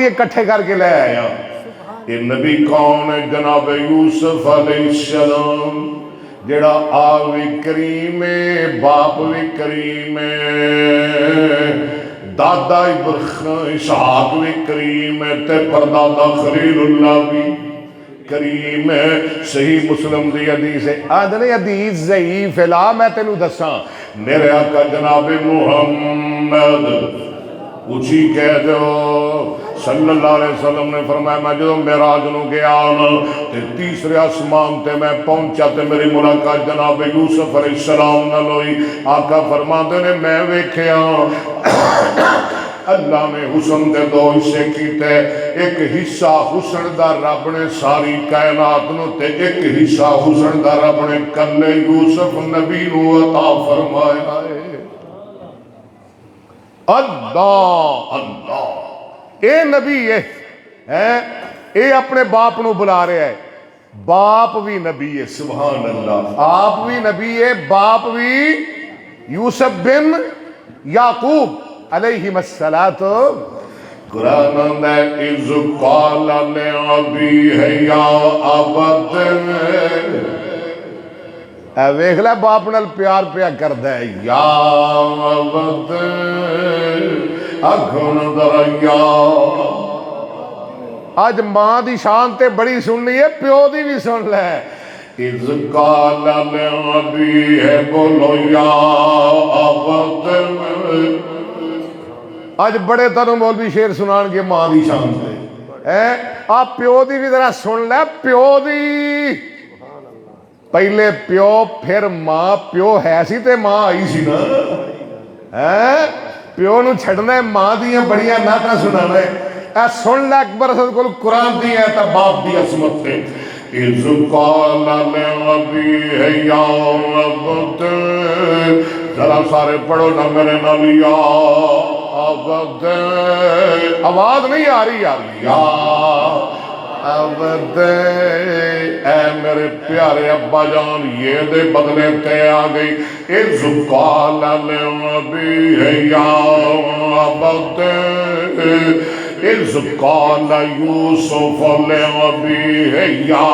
اکٹھے کر کے لے آیا. یہ نبی کون ہے؟ جناب یوسف علیہ السلام، جڑا آ بھی کریم ہے، باپ بھی کریم ہے، دادا اسحاق بھی کریم ہے، تے پردادا خلیل اللہ بھی کریم ہے. صحیح مسلم دی حدیث ہے. آج نہیں حدیث ضعیف ہے، لا میں تینوں دساں میرے آقا جناب محمد اچھی کہہ دو صلی اللہ علیہ وسلم نے فرمایا میں جو معراج نو گیا تے تیسرے آسمان تے میں پہنچا تے میری ملاقات جناب یوسف علیہ السلام نال ہوئی. آقا فرماتے نے میں ویکھیا اللہ نے حسن دے دو حصے کیتے، ایک حصہ حسن دا رب نے ساری کائنات نو تے ایک حصہ حسن دا رب نے کلے یوسف نبی نو عطا فرمایا ہے. اللہ اللہ، اے نبی ہے، اے اپنے باپ نو بلا رہے ہے، باپ بھی نبی ہے. سبحان اللہ، آپ بھی نبی ہے، باپ بھی یوسف بن یعقوب علیہ السلام. قرآن میں اذ قال لأبیہ یا ابت، ویکھ لے باپ نال پیار پیا کردا ہے، یا ابت اکھن دریا. آج ماں دی شان تے بڑی سننی ہے، پیو دی بھی سن لے. اذ قال لأبیہ، بولو یا ابت. آج بڑے تنو مولوی شیر سنان گے ماں دی شان تے، آپ پیو دی بھی ذرا سن لے. پیو دی پہلے پیو پھر ماں، پیو ہے سی تے ماں آئی سی نا. پیو نو چھڑنا ہے، ماں دیاں بڑیاں نعتاں سنانا ہے. اے سن لے اکبر اسد کو قرآن دی ہے تا باپ دی عصمت تے. اذ قال لأبیہ یا ابت، ذرا سارے پڑھو نا میرے نال، یا ابت. آواز نہیں آ رہی یار، یا ابت اے میرے پیارے ابا جان، یہ دے بدلے تے آ گئی. اذ قال لأبیہ یا ابت، اذ قال یوسف لأبیہ یا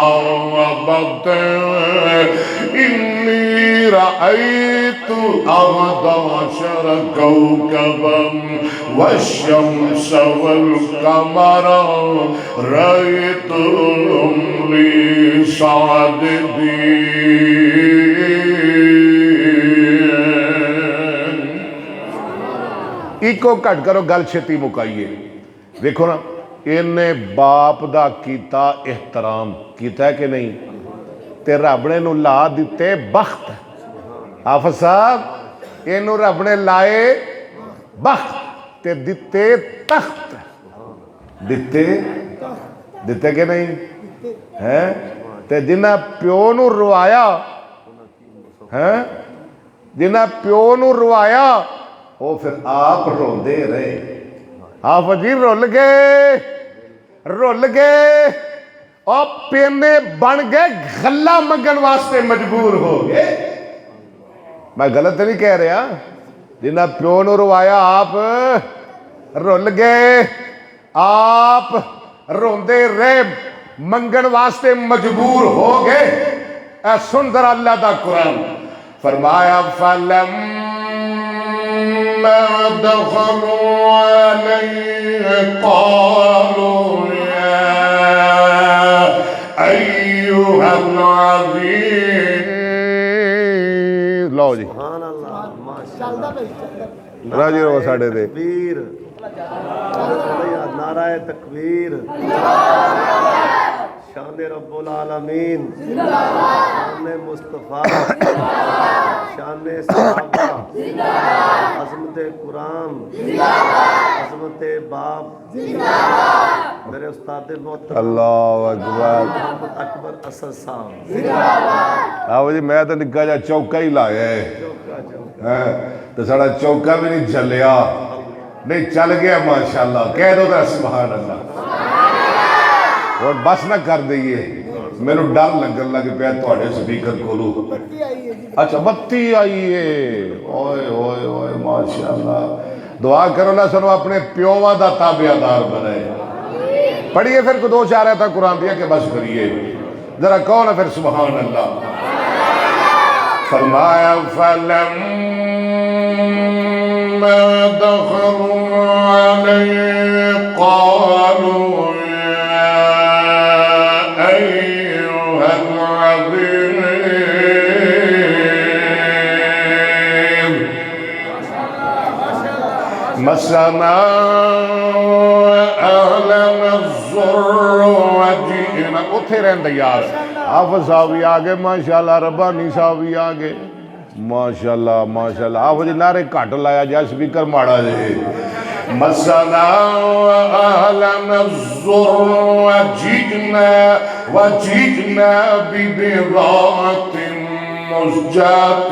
ابت انی رأیت احد عشر کوکبا والشمس والقمر رأیتهم لی ساجدین. ایکو کٹ کرو، گل چھتی مکائیے. دیکھو نا، انہیں باپ دا کیتا احترام کیتا ہے کہ نہیں؟ تے رب نے نو لا دیتے بخت. حافظ صاحب، انہوں رب نے لائے بخت تے دیتے تخت. دیتے کہ نہیں؟ تے جنہ پیو نو روایا، جنہ پیو نو روایا وہ پھر آپ روندے رہے. حافظ جی رول گئے اور پینے بن گئے، غلہ منگن واسطے مجبور ہو گئے. میں غلط نہیں کہہ رہا، جنہ پیو نو روایا آپ رول گئے، آپ روندے رہے، منگن واسطے مجبور ہو گئے. اے سن ذرا اللہ دا قرآن فرمایا فَلَمَّا دَخَلُوا عَلَيْهِ قَالُوا يَا أَيُّهَا الْعَزِيزُ. لو جی راجی رو ساڑھے دے نعرہ تکبیر، شان رب العالمین، شان مصطفیٰ، شان صحابہ، عظمت قرآن، عظمت باپ، میرے استاد محترم اللہ اکبر محمد اکبر اسد صاحب. آو جی میں تو نکا جا چوکا ہی لایا ہے، تو ساڑا چوکا بھی نہیں چلیا، نہیں چل گیا ماشاءاللہ. کہہ دو تو سبحان اللہ. اور بس نہ کر دئیے، میں نے ڈر لگن لگ پیا تھوڑے سپیکر کھولو. اچھا بتی آئی ہے، اوئے اوئے اوئے ماشاءاللہ. دعا کرو اللہ سنو اپنے پیوواں دا تابعدار بنائے. پڑھیے پھر کو 2-4 آیتاں قرآن دیا کہ بس کریے ذرا کون ہے پھر سبحان اللہ. فرمایا فَلَمَّا دَخَلُوا عَلَيْهِ قَالُوا يَا أَيُّهَا الْعَزِيزُ مَسَّنَا وَأَهْلَنَا الضُّرُّ وَجِئْنَا. اتھے رہن یار. حافظ صاحب بھی آگے ماشاءاللہ, ربانی صاحب بھی آگے ماشاءاللہ ماشاءاللہ. حافظ نعرے کٹ لایا جائے سپیکر ماڑا جائے. مسنا وأهلنا الضر وجئنا ببضاعة مزجاة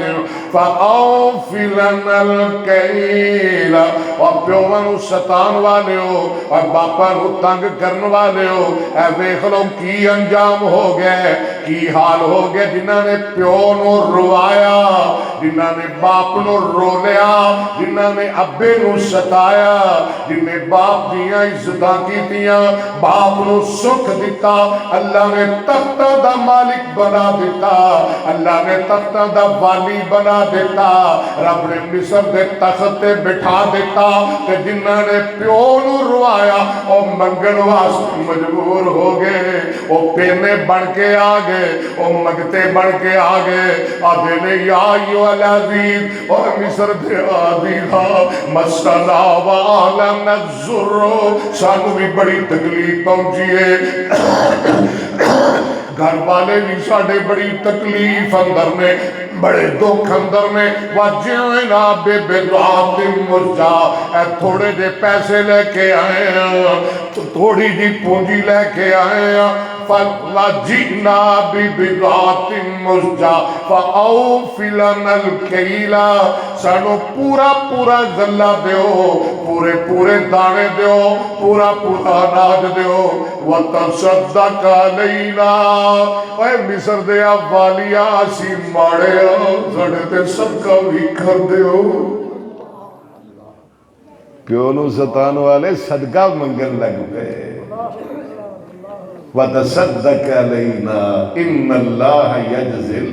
فأوفِ لنا الكيل. اور پیووں نو ستان والے ہو اور باپا نو تنگ کرن والے ہو, اے ویکھ لو کی انجام ہو گئے, کی حال ہو گئے جنہاں نے پیو نو روایا, جنہاں نے باپ نو رو لیا, جنہاں نے ابے نو ستایا, جنہیں باپ دیاں عزتاں کیتیاں, باپ نو سکھ دیتا, اللہ نے تختہ دا مالک بنا دیتا, اللہ نے تختہ دا والی بنا دیتا, رب نے مصر دے تخت تے بٹھا دیتا. کہ جنہاں نے پیو نو روایا او منگن واسطے مجبور ہو گئے, او پینے بن کے آگئے, او مگتے بن کے آگئے. آدھے نے یا ایو العزیز اور مصر دے آدھیدہ مسنا وآلنا الضر, سانو بھی بڑی تکلیف پہنچیے, گھر والے بھی ساڑھے بڑی تکلیف اندر نے, بڑے دکھ اندر نے. وَجِعْنَا بِبِضَاعٍ مُزْجَاةٍ, اے تھوڑے دے پیسے لے کے آئے ہیں, تھوڑی جی پونجی لے کے آئے ہیں. وَجِعْنَا بِبِضَاعٍ مُزْجَاةٍ فَأَوْفِ لَنَا الْكَيْلَ, سانو پورا پورا غلہ دیو, پورے پورے دانے دیو, پورا پورا اناج دیو. وَتَصَدَّقْ عَلَيْنَا, اے مصر دیا والیا اسی ماڑے سڑے تے صدقہ بھی کر دیو. پیو نو ستان والے صدقہ منگن لگ گئے. وَتَصَدَّقْ عَلَيْنَا إِنَّ اللَّهَ يَجْزِلْ.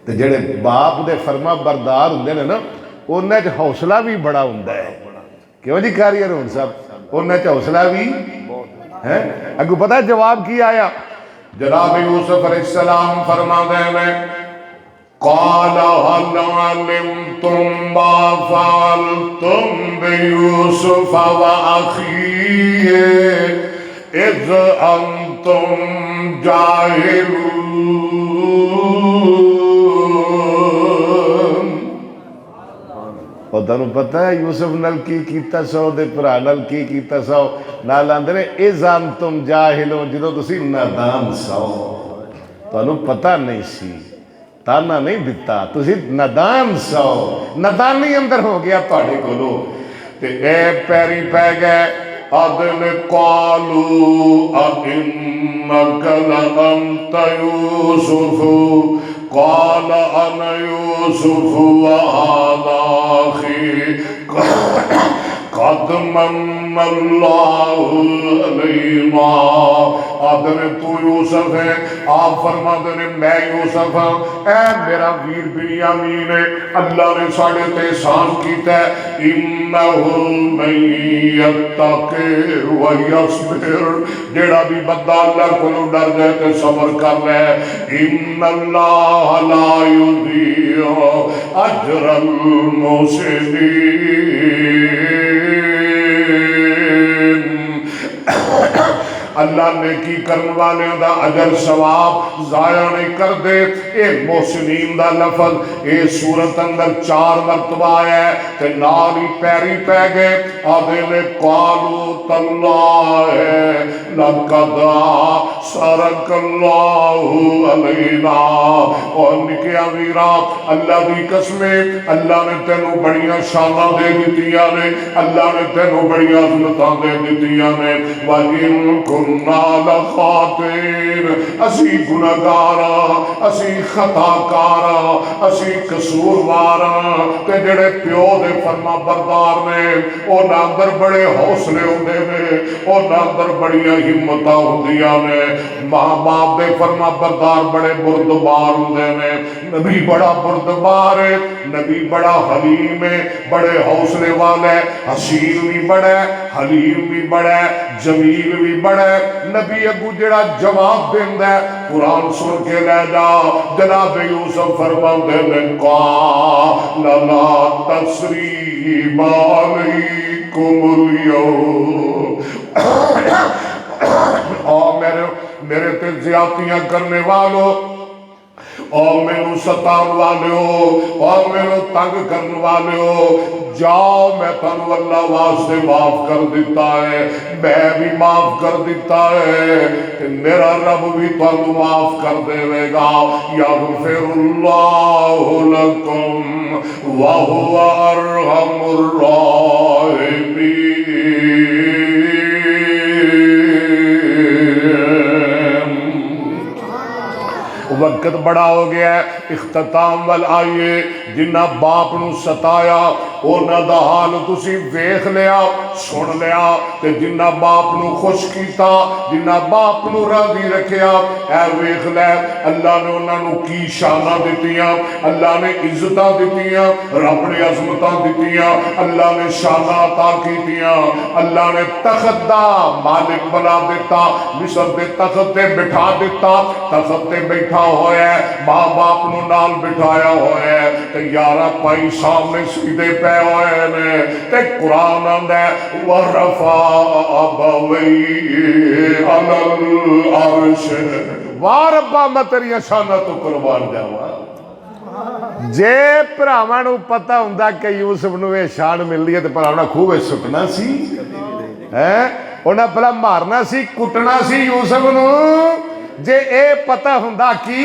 تے جڑے باپ دے فرما بردار ہوندے نے نا, انہیں چ حوصلہ بھی بڑا ہوندا ہے. کیوں جی کاری ارون صاحب, انہیں چ حوصلہ بھی ہے. اگو پتہ ہے جواب کی آیا؟ جناب یوسف علیہ السلام فرما دے میں قال هل علمتم ما فعلتم بيوسف وأخيه إذ أنتم جاهلون. اور تانوں پتہ ہے یوسف نال کی کیتا سو, دے پرا نال کی کیتا سو, نال آندے نے اذ انتم جاہلون, جدوں تسی نادان سو, تانوں پتہ نہیں سی, تانا نہیں دیتا, تسی نادان سو, نادانی اندر ہو گیا تہاڈے کولو. تے اے پیری پے گئے. آدھن قالوا أئنك لأنت يوسف قال أنا يوسف وهذا أخي قد من اللہ علینا. آدھر تو یوسف ہے, آپ فرما دے میں یوسف ہاں, اے میرا ویر بنیامین ہے, اللہ نے ساڑھے تے احسان کیتا ہے. انہو من یتقی ویصبر, جیڑا بھی بندہ اللہ کو ڈر جائے تے صبر کر لے. ان اللہ لا یضیع اجر المحسنین. اللہ نے کی کرن والے دا اجر ثواب ضائع نہیں کر دے. اے محسنین دا لفظ اے سورت اندر 4 مرتبہ آیا ہے تے نال ہی پیری پہ گئے. آدھے نے قالوا تاللہ لقد سرق اللہ علینا. اور نکیا ویرا اللہ دی قسمیں, اللہ نے تینوں بڑیاں شانہ دے دیتیاں نے, اللہ نے تینوں بڑیاں عظمتاں دے دیتیاں نے. وَإِن كُنْتَ کُنَّا لَخَاطِئِينَ اسی گناہگاراں اسی خطاکاراں اسی قصورواراں تے جڑے پیو دے فرما بردار نے انہاں اندر بڑے حوصلے ہوندے نے انہاں اندر بڑیاں ہمتاں ہوندیاں نے ماں باپ دے فرما بردار بڑے بردبار ہوندے نے نبی بڑا بردبار ہے نبی بڑا حلیم ہے بڑے حوصلے والا ہے حسین بھی بڑا ہے حلیم بھی بڑا ہے جمیل بھی بڑا ہے نبی اگو جڑا جواب دیندا ہے قرآن سن کے لے جا جناب یوسف فرماندے نے قال لا تثریب علیکم اليوم اور میرے تے زیادتیاں کرنے والوں اور میں ستان والے ہو اور میں تنگ کرنے والے ہو جاؤ میں تنو اللہ واسطے معاف کر دیتا ہے میں بھی معاف کر دیتا ہے کہ میرا رب بھی تنو معاف کر دے گا یغفر اللہ لکم وہو ارحم الراحمین وقت بڑا ہو گیا ہے اختتام وال آئیے جنہ باپ نو ستایا اونا دا حال تسی ویخ لیا سن لیا تے جنہ باپ نو خوش کیتا جنہ باپ نو راضی رکھیا اے ویخ لے اللہ نے انہاں نو کی شانہ دیتیاں اللہ نے عزتاں دیتیاں رب نے عظمتاں دیتیاں اللہ نے شانہ عطا کیتیاں اللہ نے تخت دا مالک بنا دیتا مصر دے تخت تے بٹھا دیتا تخت تے بیٹھا ہویا ہے ماں باپ نو نال بٹھایا ہویا ہے تے یارہ پائی سامنے سیدھے پہ ہوئے نے تے قرآن آندہ ہے وَرَفَا أَبَوَيْهِ عَلَى الْعَرْشِ وَارَبَّا میں تیری شانہ تو قربان جاوا جے پراواں نو پتہ ہوندا کہ یوسف نو یہ شان مل رہی ہے تے پراواں خوب سٹنا سی انہاں پہلا مارنا سی کٹنا سی یوسف نو جے اے پتہ ہوندا کی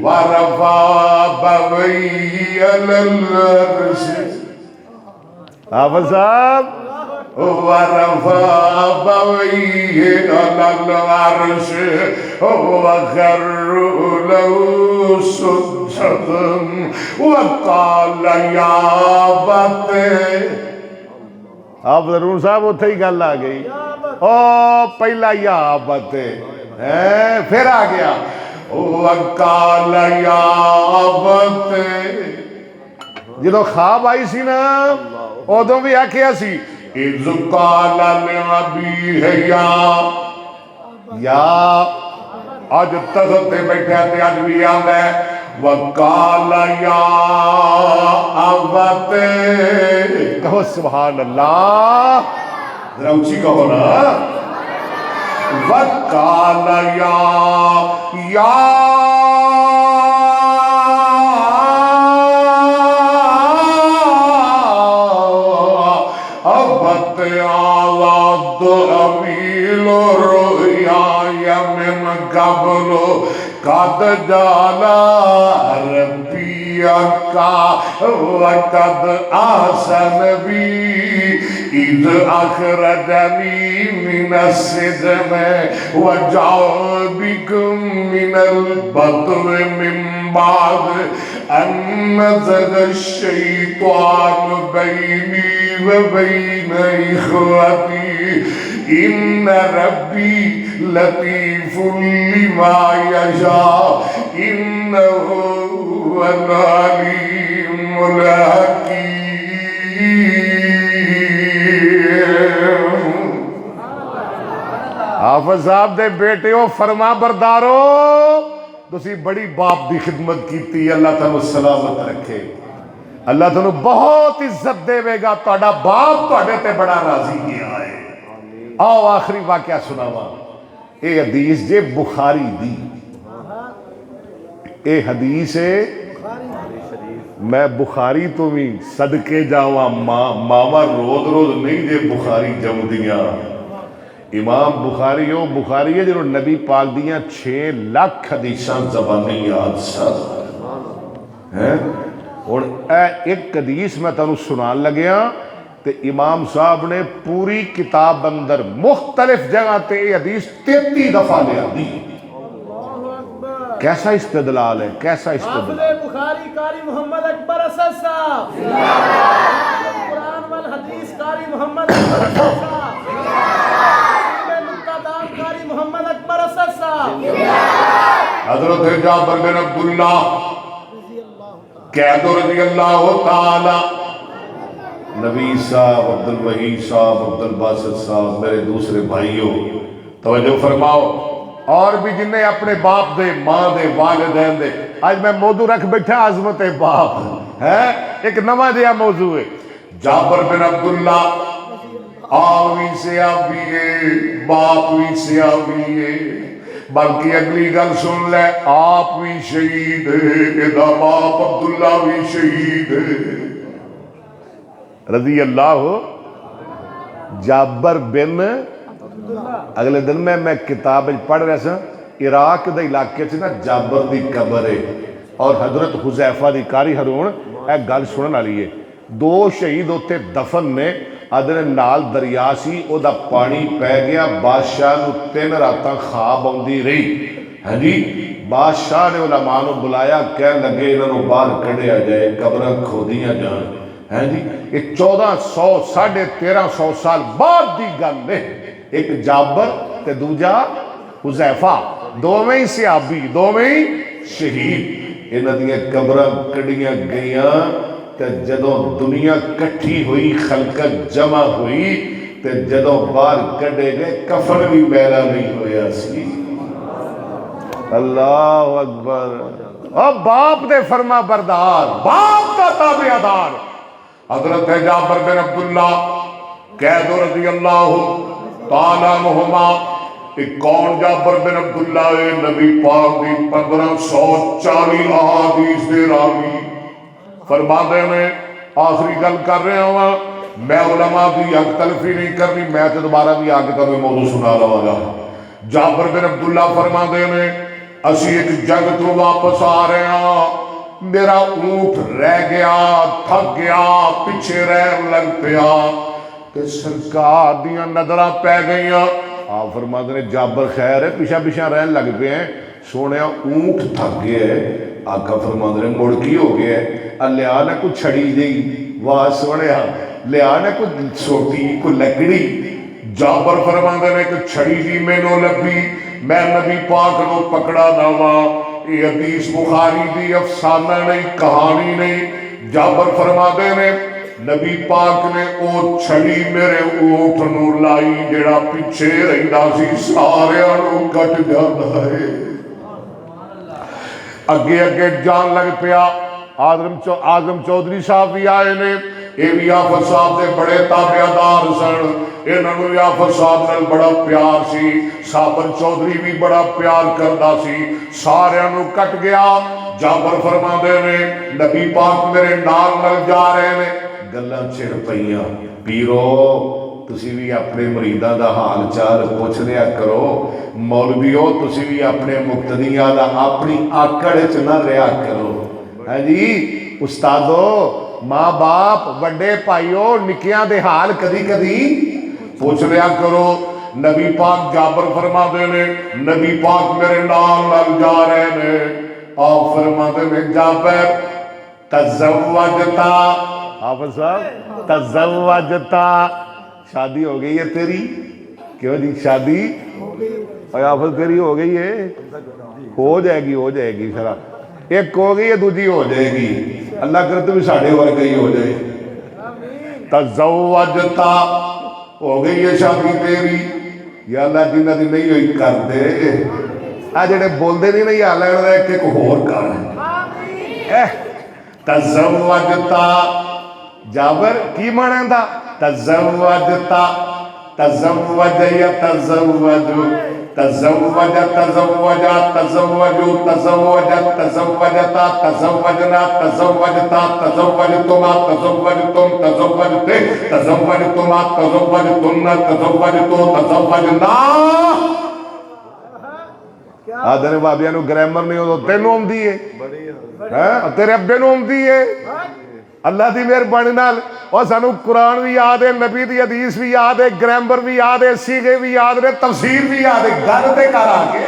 وَرَفَا أَبَوَيْهِ عَلَى الْعَرْشِ حافظ صاحب وَرَفَا أَبَوَيْهِ عَلَى الْعَرْشِ وَخَرُّوا لَهُ سُجَّدًا وَقَالَ يَا أَبَتِ آپ ضرور صاحب اتھے ہی گل آ گئی پہلا یا ابت پھر آ گیا وَقَالَ يَا أَبَتِ جدو خواب آئی سی نا ادوں بھی آکھیا سی اِذْ قَالَ لِأَبِيهِ یا آج تخت بیٹھے تے آج بھی آندا ہے وَقَالَ يَا أَبَتِ کہو سبحان اللہ ذرا اونچی کہو نا وَقَالَ يَا أَبَتِ عَلَى الضَّمِيلُ رُؤْيَايَ مِنْ قَبْلُ قَدْ جَعَلَ رَبِّيَكَ وَقَدْ أَحْسَنَ بِي إِذْ أَخْرَجَنِي مِنَ السِّجْنِ وَجَعَلَ بِكُم مِّنَ الْبَطْنِ مِن بَعْدِ أَن نَّزَغَ الشَّيْطَانُ بَيْنِي وَبَيْنَ إِخْوَتِي إِنَّ رَبِّي لَطِيفٌ لِّمَا يَشَاءُ إِنَّهُ هُوَ الْعَلِيمُ الْحَكِيمُ حافظ صاحب دے بیٹے ہو فرما بردارو تسی بڑی باپ دی خدمت کیتی اللہ تعالیٰ سلامت رکھے اللہ تعالیٰ بہت عزت دے گا تہاڈا باپ تہاڈے تے بڑا راضی کیا ہے آؤ آخری واقعہ سناواں اے حدیث جے بخاری دی اے حدیث ہے میں بخاری تو بھی صدقے جاواں ماما روز روز نہیں جے بخاری جم دیاں امام بخاری ہو بخاری ہے جنہوں نبی پاک دیاں 6 لاکھ حدیثاں زبانی یاد سن اور اے ایک حدیث میں تنوں سنان لگیاں تے امام صاحب نے پوری کتاب اندر مختلف جگہ تے یہ حدیث 33 دفعہ لے دی. کیسا استدلال ہے, کیسا استدلال. حافظ بخاری قاری محمد اکبر اسد صاحب, قرآن والحدیث قاری محمد اکبر اسد صاحب, نقطہ دار قاری محمد اکبر اسد صاحب, حضرت جابر بن عبداللہ قید رضی اللہ تعالی, نبی صاحب, عبد الوحید صاحب, عبد الباسط صاحب, میرے دوسرے بھائیوں توجہ فرماؤ, اور بھی جن نے اپنے باپ دے, ماں دے, والدین دے. آج میں موضوع رکھ بیٹھا عظمت باپ ہے, ایک نواں جہا موضوع ہے. جابر بن عبداللہ آوی سے آبیے, باپ بھی سے آبیے, بلکہ اگلی گل سن لے, آپ بھی شہید ہے, ادا باپ عبداللہ بھی شہید ہے رضی اللہ. جابر بن, اگلے دن میں کتاب پڑھ رہا سا, عراق دے علاقے سے نا جابر دی قبر ہے, اور حضرت حذیفہ دی کاری ہرون ایک گل سنن والی ہے. 2 شہید ہوتے دفن نے, ادھر نال دریا سی, او دا پانی پہ گیا, بادشاہ نو 3 راتاں خواب آندی رہی. ہاں جی, بادشاہ نے علماء نو بلایا, کہنے لگے انہاں نو باہر کڈیا جائے, قبراں کھودیاں جان. ہاں جی, یہ 1400 1350 سال بعد دی گل ہے. ایک جابر تے دوجا حذیفہ, دوویں ہی صحابی, دوویں ہی شہید. انہاں دیاں قبراں کڈیاں گئیاں تے جدوں دنیا کٹھی ہوئی, خلقت جمع ہوئی, تے جدوں باہر کڈے گئے کفن بھی میلا نہیں ہویا سی. اللہ اکبر. اور باپ دے فرما بردار, باپ کا تابعدار حضرت جابر بن عبداللہ قید رضی اللہ تعالیٰ عنہما. ایک کون جابر بن عبداللہ ہے, نبی پاک دی 1540 احادیث دے راوی. فرما دے میں آخری گل کر رہا ہوں, میں علماء دی حق تلفی نہیں کرنی, میں تے دوبارہ بھی آگے تمہیں موضوع سنا رہا گا. جابر بن عبداللہ فرما دے میں, اسی ایک جنگ تو واپس آ رہے ہیں, میرا اونٹ رہ گیا, تھک گیا, پیچھے رہن لگ پیا, کہ سرکار دیاں نظراں پہ گئیاں. آپ فرماتے ہیں جابر خیر ہے, پیچھا پیچھا رہن لگ پے ہیں, سونے اونٹ تھک گیا ہے. آقا فرماتے ہیں مڑ کی ہو گیا ہے, لیا نہ کوئی چھڑی جئی, واہ سونے لیا نہ کوئی سوٹی, کوئی لکڑی. جابر فرماتے ہیں کہ چھڑی جی میں نو لبی, میں نبی پاک نو پکڑا ناوا. یہ حدیث بخاری دی افسانہ نہیں, کہانی نہیں. جابر فرماتے ہیں نبی پاک نے او چھڑی میرے اونٹ نو لائی, جڑا پیچھے رہندا سی سارے نو کٹ جاندا ہے. اگے اگے جان لگ پیا. آزم چودھری صاحب بھی آئے نے, یہ بھی آفت صاحب دے بڑے تابعدار سن, انہاں نوں آفت صاحب نال بڑا پیار سی. صابر چودھری بھی بڑا پیار کردا سی. سارے نو کٹ گیا. جابر فرماندے نے نبی پاک میرے نال جا رہے نے, گلاں چھڑ پئیاں, پیرو تسی بھی اپنے مریداں دا حال چال پوچھ لیا کرو, مولویو تسی بھی اپنے مقتدیاں دا اپنی آکڑ چ نہ رہیا کرو. ہاں جی استادو, ماں باپ, وڈے بھائیو, نکیاں دے حال کدی کدی پوچھ لیا کرو. نبی پاک جابر فرما دے نے نبی پاک میرے نال جا رہے نے. آپ فرما دے نے جابر تزوجتا, حافظ صاحب تزوجتا, شادی ہو گئی ہے تیری. کیوں جی شادی حافظ تیری ہو گئی ہے, ہو جائے گی, ہو جائے گی. سرا ایک ہو گئی ہے, دوجی ہو جائے گی. اللہ کرتے بھی ساڑھے ورگے ہی ہو جائے. تزوجتا, ہو گئی ہے شادی تیری. یا اللہ جنہ دی نہیں ہوئی کر دے. آ جڑے بول دے نہیں یا اللہ ایک ایک ہور کر. تزوجتا, جابر کی مانا دا تزوجتا, تزوج یا تزوجو, تزوج تزوجا تزوجو تزوجت تزوجتا تزوجنا تزوجتا تزوجتما تزوجتم تزوجتے تزوجتما تزوجتن تزوجتو تزوجنا. آدھے بابیاں نو گرامر نہیں ہو, تینوں آمدی ہے, تیرے ابے نو آمدی ہے. اللہ دی مہربانی نال اور سانو قرآن بھی یاد ہے، نبی دی حدیث بھی یاد ہے، گرامر بھی یاد ہے، سیغے بھی یاد ہے، تفسیر بھی یاد ہے، گل تے کر آ کے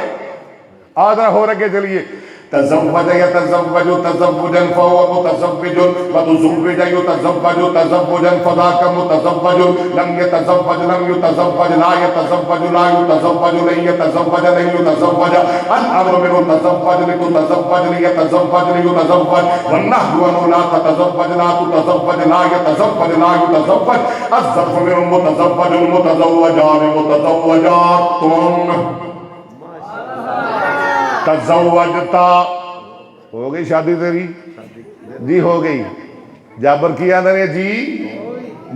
آدھا ہو رکھے چلیے تزوج يتزوج تزوجا فهو متزوج وتزوج يتزوج تزوجا فذاك متزوج لم يتزوج لم يتزوج لا يتزوج لا يتزوج لن يتزوج لن يتزوج الامر من تزوج لتتزوج ليتزوج ليتزوج والنهي عن لا تتزوج لا تتزوج لا يتزوج لا يتزوج الظرف من متزوج متزوجان متزوجات تزوجتا ہو گئی شادی تیری جی ہو گئی جابر کی آدھے نے جی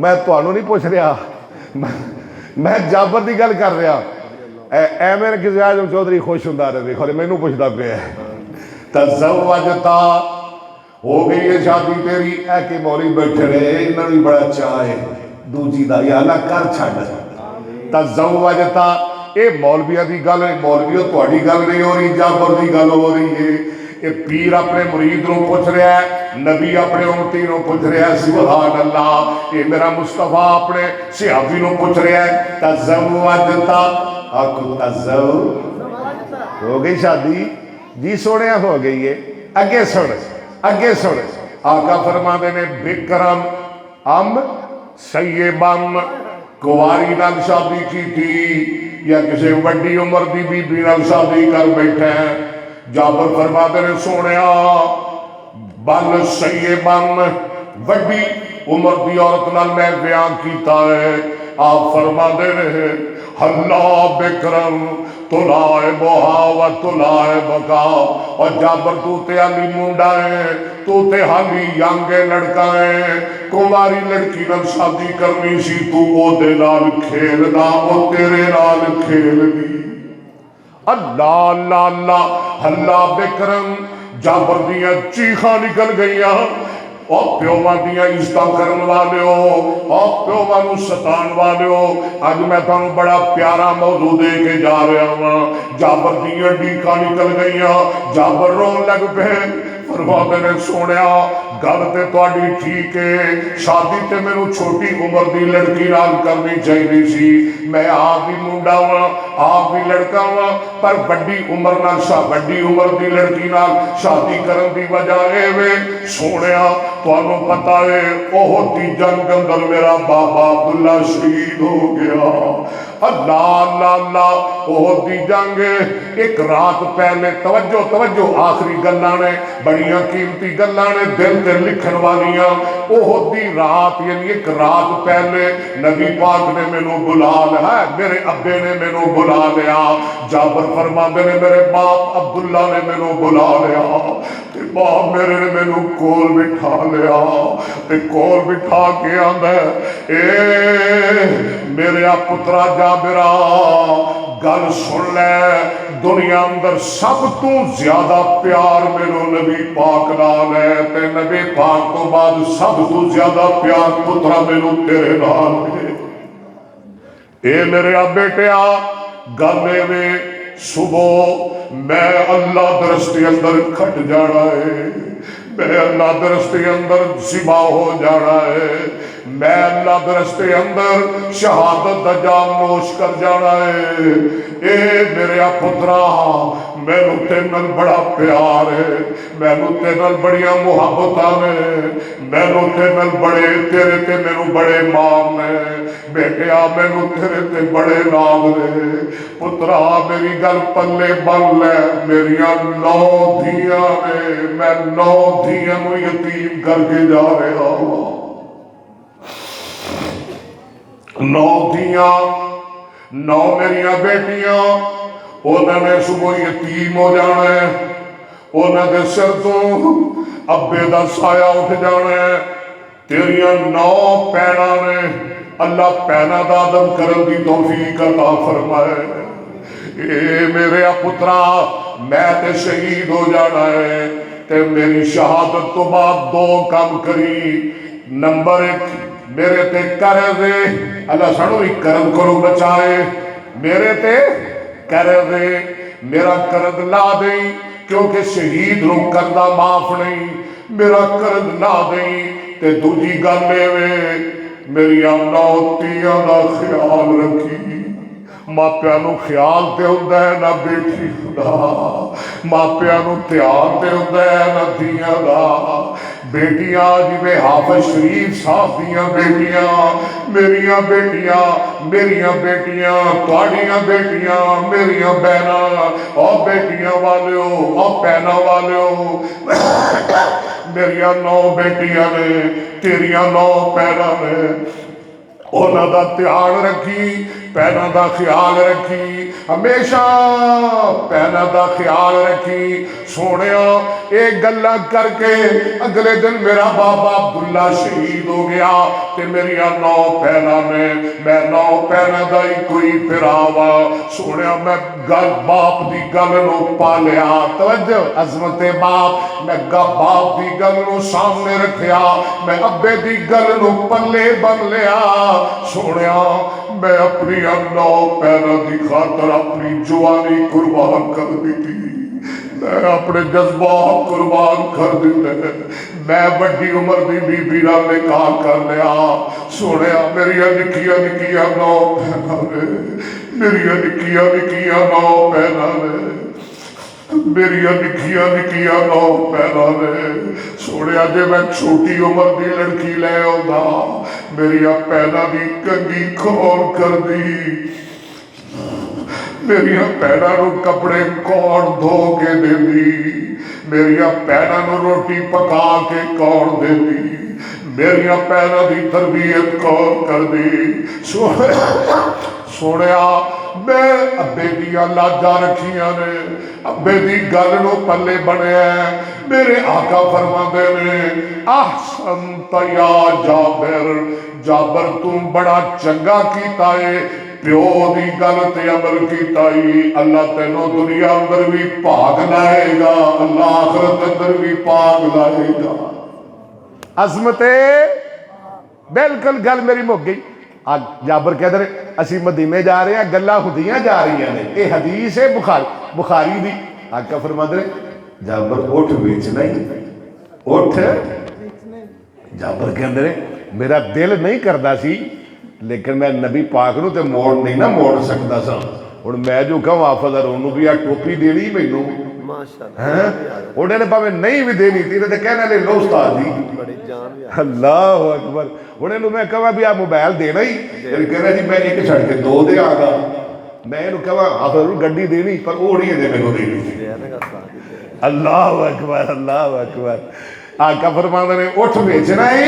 میں تانوں نہیں پوچھ رہا میں جابر دی گل کر رہا اے میرے کسی اعظم چودھری خوش ہوندا رہے دیکھو مینوں پوچھدا پیا تزوجتا ہو گئی ہے شادی تیری اے کہ مولوی بیٹھے رہے انہاں بھی بڑا چاہ ہے دوجی دا یا اللہ کر چھڈ تزوجتا اے مولویہ دی گل ہے مولویہ تہاڈی گل نہیں ہو رہی جابر دی گل ہو رہی ہے اے پیر اپنے مرید نو پوچھ رہا ہے نبی اپنے امتی نو پوچھ رہا ہے سبحان اللہ اے میرا مصطفیٰ اپنے صحابی نو پوچھ رہا ہے تزوجتا آکو ہو گئی شادی جی سونے ہو گئی ہے اگے سن آقا فرما دے نے بکرم ام سیبم کواری نال شادی کی تھی یا کسی وڈی عمر دی بی بی نال شادی کر بیٹھے ہیں جابر فرماتے نے سونیا بل سیبن وڈی عمر دی عورت نال میں بیان کیتا ہے آپ فرماتے نے اللہ بکرم تلائے بہا و تلائے بکا اور جابر تو تے علی مونڈا ہے تو تے حالی یانگے لڑکا ہے کماری لڑکی نال شادی کرنی سی تو او دے نال کھیل دا او تیرے نال کھیل دی اللہ اللہ اللہ اللہ بکرم جابر دیاں چیخاں نکل گئیاں اور پیوان دیاں عزتاں کرن والے ہو اور پیوان نو ستان والے ہو اج میں تانوں بڑا پیارا موضوع دے کے جا رہا ہوں جابر دیاں ڈیکاں نکل گئیاں جابر رون لگ پے فرماتے نے سونیا گل تے تہاڈی ٹھیک ہے شادی تے مینوں چھوٹی عمر دی لڑکی نال کرنی چاہیے سی میں آپ بھی منڈا ہاں آپ بھی لڑکا ہاں پر بڑی عمر نال بڑی عمر دی لڑکی نال شادی کرن دی وجہ اے وے سونیا تانوں پتہ ہے احد دی جنگ اندر میرا بابا عبداللہ شہید ہو گیا اللہ اللہ اللہ احد دی جنگ ایک رات پہلے توجہ آخری گلاں نے بڑیاں قیمتی گلاں نے دل تے لکھن والیاں احد دی رات یعنی ایک رات پہلے نبی پاک نے مینوں بلا لیا میرے ابے نے مینوں بلا لیا جابر فرماندے نے میرے باپ عبداللہ نے مینوں بلا لیا تے باپ میرے نے مینوں کول بٹھا لیا تے کول بٹھا کے آندا اے میرے پترا جابرا گل سن لے دنیا اندر سب تو زیادہ پیار میرے نبی پاک نال ہے تے نبی پاک تو بعد سب تو زیادہ پیار پترا میرے تیرے نال ہے اے میرے بیٹیا گل میں صبح میں اللہ درستی اندر کھٹ جانا ہے میں اللہ درستی اندر ذبح ہو جانا ہے میں اللہ درستے اندر شہادت دا جام نوش کر جانا ہے اے میرے پترا میں تے نال بڑا پیار ہے میں تے نال بڑیاں محبتاں نے میں تے نال بڑے تیرے تے میرے بڑے مام نے بیٹیا میں تیرے تے بڑے نام نے پترا میری گل پلے بن لے میریاں 9 دھیاں نے میں 9 دھیاں نو یتیم کر کے جا رہا ہوں 9 دھیاں 9 میریاں بیٹیاں انہوں نے صبح یتیم ہو جانا ہے انہوں نے سر تو ابے دا سایہ اٹھ جانا ہے تیریاں 9 پینا نے اللہ پینا دا عدم کرن دی توفیق عطا فرمائے اے میرے پترا میں تے شہید ہو جانا ہے تے میری شہادت تو بعد 2 کام کری نمبر 1 میرے تے کرے دے اللہ سنو ہی کرد کرو بچائے میرے تے کرے دے میرا کرد لا دیں کیونکہ شہید رو کردہ معاف نہیں میرا کرد لا دیں تے دوجی گل اے میریاں نوتیاں دا خیال رکھی ماپیاں نو خیال تے ہوندا ہے نہ بیٹی دا ماپیاں نو دھیان تے ہوندا ہے نہ دھیاں دا بیٹیاں جویں حافظ شریف صاحب دیاں بیٹیاں میریاں بیٹیاں تواڈیاں بیٹیاں میریاں بہناں او بیٹیاں والیو او بہناں والیو میریاں 9 بیٹیاں نے تیریاں 9 بہناں نے انہاں دا دھیان رکھی پہنا دا خیال رکھی ہمیشہ پہنا دا خیال رکھی سونیا ایک گلا کر کے اگلے دن میرا بابا عبداللہ شہید ہو گیا تے میری 9 پہنا میں 9 پہنا دا ہی کوئی پھراوا سونیا میں گل باپ دی گل نو پالیا توجہ عظمت باپ میں باپ دی گل نو سامنے رکھیا میں ابے دی گل نو پلے بن لیا سونیا میں اپنی 9 پیروں کی خاطر اپنی جوانی قربان کر دیتی میں اپنے جذبات قربان کر دیتے میں بڑی عمر دی بی بی نال نکاح کر لیا سونیا میری نکیاں 9 پیروں نے میری نکیاں 9 پیروں نے میری نکیاں 9 پیروں نے سونیا جے میں چھوٹی عمر دی لڑکی لے آندا میری پیروں دی کنگھی کھول کر دی میری پیروں نو کپڑے کون دھو کے دے دی میری پیروں نو روٹی پکا کے کون دے دی میری پیروں دی تربیت کون کر دی سونیا میں ابے دیا لاجا رکھیاں نے ابے دی گل نو پلے بنے ہیں میرے آقا فرماندے نے احسنت یا جابر تم بڑا چنگا کیتا ہے پیو دی گل تے عمل کیتا ہے اللہ تینوں دنیا اندر بھی پاک لائے گا اللہ آخرت اندر بھی پاک لائے گا عظمت بالکل گل میری مک گئی آج جابر کہتے ہیں اسی مدینے جا رہے ہیں گلاں ہوندیاں جا رہی ہیں یہ حدیث ہے بخاری دی آقا فرماتے ہیں جابر اٹھ بیچنا ہی اٹھ جابر کہتے ہیں میرا دل نہیں کردا سی لیکن میں نبی پاک نو تے موڑ نہیں نہ موڑ سکتا سا ہن میں جو کہوں حافظ انہوں بھی آ ٹوپی دینی مینوں انہوں نے پاوے نہیں بھی دینی تیرے تے کہنے لے لو استاد جی اللہ اکبر انہوں نے میں کہا بھی آپ موبائل دینا ہی پھر کہنا جی میں ایک چھڑ کے 2 دے آگا میں انہوں کہا حافظ گڈی دینی پر وہ نہیں دے میں دینی اللہ اکبر اللہ اکبر آقا فرماندے نے اٹھ بیچنا ہی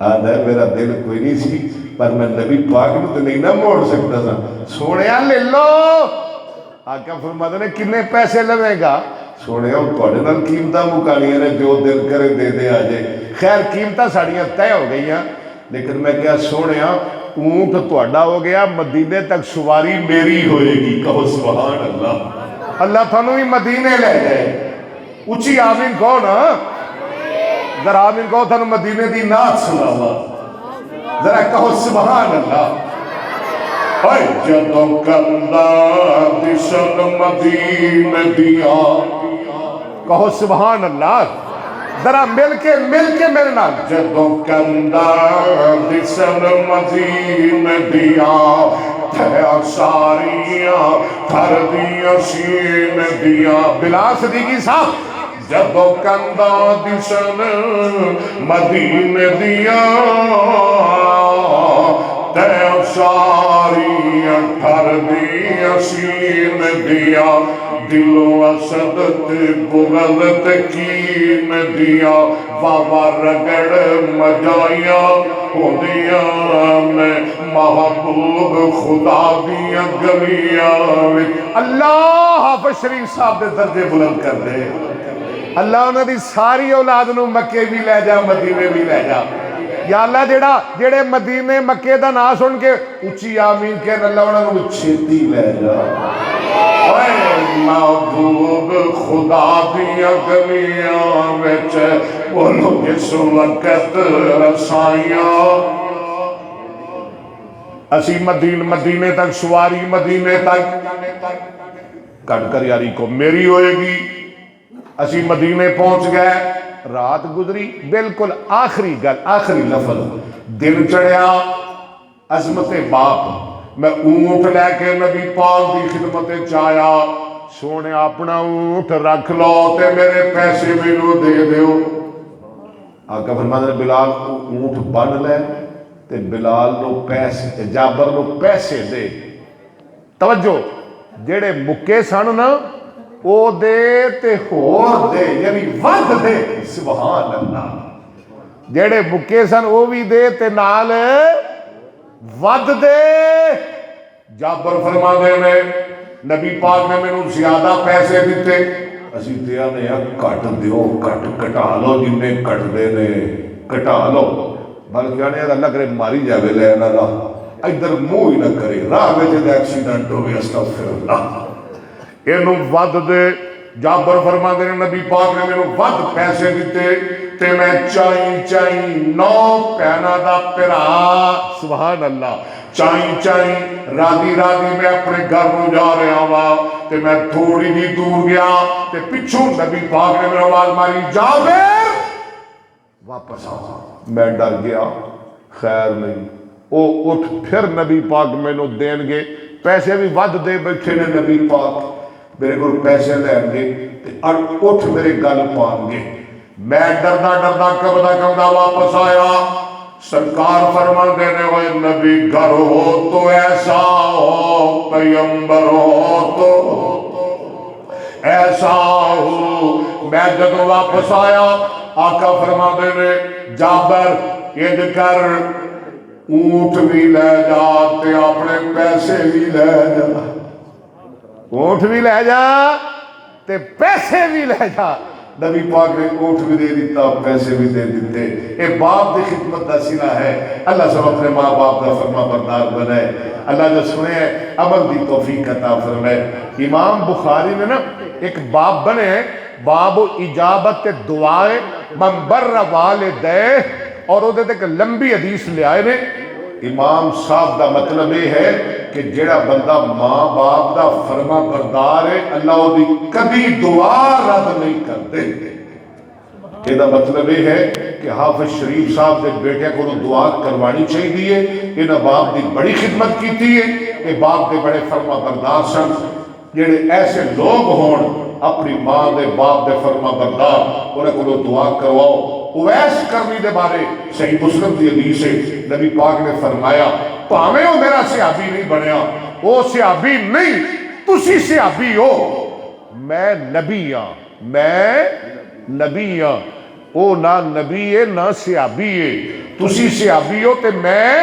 آدھا میرا دل کوئی نہیں سی پر میں نبی پاک نو تے نہیں نہ موڑ سکتا سا سونیا لے لو آقا فرماتے ہیں کنے پیسے لوے گا سونے ہوں توڑے نال قیمتاں مکانیاں نے جو دل کرے دے دے آجے خیر قیمتاں ساڑیاں طے ہو گئی ہیں لیکن میں کیا سونے اونٹ توڑا ہو گیا مدینے تک سواری میری ہوئے گی کہو سبحان اللہ اللہ تھانو ہی مدینے لے جائے اچھی آمین کہو نا ذرا آمین کہو تھانو مدینے دی نات سنا ہوا ذرا کہو سبحان اللہ جدوں کندہ دشن مدینہ دیا کہو سبحان اللہ ذرا مل کے میرے نال جدوں کندہ دشن مدینہ دیا تھیا ساریاں تھر دیا شین دیا بلال صدیقی صاحب جدوں کندہ دشن مدینہ دیا تھیا ساریاں تھر دیا شین دیا دلو اسدت بغلت کین دیا بابا رگڑ مجایا ہو دیا میں محبوب خدا دیا گلیاں اللہ حافظ شریف صاحب دے درجے بلند کر دے اللہ انہوں دی ساری اولاد نو مکے بھی لے جا مدینے بھی لے جا یا اللہ جڑے مدینے مکے دا نا سن کے اچھی آمین کہ اللہ انہوں نے چھتی لے جا محبوب خدا دیا گلیاں وچ بولو جس وقت رسائیاں اسی مدینے تک سواری مدینے تک کٹ کر یاری کو میری ہوئے گی اسی مدینے پہنچ گئے رات گزری بالکل آخری گل آخری لفظ دن چڑھیا عظمت باپ میں اونٹ لے کے نبی پاک دی خدمت چایا سونے اپنا اونٹ رکھ لو تے میرے پیسے مینوں دے دیو آقا فرماتے ہیں بلال اونٹ بن لے تے بلال نو پیسے جابر نو پیسے دے توجہ جڑے مکے سن نا او دے تے ہور دے یعنی ود دے سبحان اللہ جڑے مکے سن او بھی دے تے نال ود دے جابر فرماتے ہیں نبی پاک نے مینوں زیادہ پیسے دیتے اسی دیا نے کٹ دیو کٹ کٹا لو جن نے کٹ دے نے کٹا لو بلکہ آنے اللہ کرے ماری جاوے لے اللہ ادھر منہ ہی نہ کرے راہ میں جب ایکسیڈنٹ ہو گیا استغفر اللہ اینو ود دے جابر فرماتے ہیں نبی پاک نے مینوں ود پیسے دیتے تے میں چائیں 9 پینا دا پرا سبحان اللہ چائیں رادی میں اپنے گھر نو جا رہا ہوا تے میں تھوڑی بھی دور گیا تے پچھوں نبی پاک نے میرا آواز ماری جابر واپس آ میں ڈر گیا خیر نہیں او اٹھ پھر نبی پاک مینوں دین گے پیسے بھی ود دے بیٹھے نے نبی پاک میرے کو پیسے لین گے تے اٹھ میرے گل پان گے میں ڈردا کبدا واپس آیا سرکار فرمان دینے ہوئے نبی گھر ہو تو ایسا ہو پیغمبر ہو تو ایسا ہو میں جب واپس آیا آقا فرمان دینے جابر یہ کر اونٹ بھی لے جا تے اپنے پیسے بھی لے جا اونٹ بھی لے جا تے پیسے بھی لے جا نبی پاک نے اونٹ بھی دے دیتا پیسے بھی دے دیتے اے باپ دی خدمت دا سلا ہے اللہ سب اپنے ماں باپ دا فرما بردار بنائے اللہ جو سنے عمل دی توفیق عطا فرمائے امام بخاری نے نا ایک باب بنے باب اجابت دعائے من بر والدے اور وہ دیتے کہ لمبی حدیث لے آئے نے امام صاحب دا مطلب یہ ہے کہ جڑا بندہ ماں باپ دا فرما بردار ہے اللہ دی کبھی دعا رد نہیں کرتے یہ دا مطلب یہ ہے کہ حافظ شریف صاحب دے بیٹے کو دعا کروانی چاہیے انہاں باپ دی بڑی خدمت کیتی ہے کہ باپ دے بڑے فرما بردار سن جڑے ایسے لوگ ہون اپنی ماں دے باپ دے فرما بردار انہاں کو دعا کرواؤ اویس کرنی دے بارے صحیح مسلم دی حدیث ہے نبی پاک نے فرمایا پاویں وہ میرا صحابی نہیں بنیا وہ صحابی نہیں تسی صحابی ہو میں نبی ہاں میں نبی ہاں وہ نہ نبی ہے نہ صحابی ہے تسی صحابی ہو تے میں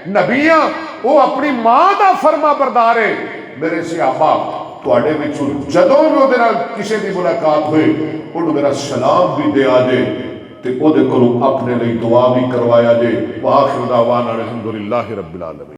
نبی ہاں وہ اپنی ماں دا فرما بردار ہے میرے صحابہ تواڈے وچوں جدوں بھی اودے نال کسے دی ملاقات ہوئے اونوں میرا سلام بھی دے آجے تے او دے کولوں اپنے لئی دعا بھی کروایا جے وآخر دعوانا الحمدللہ رب العالمین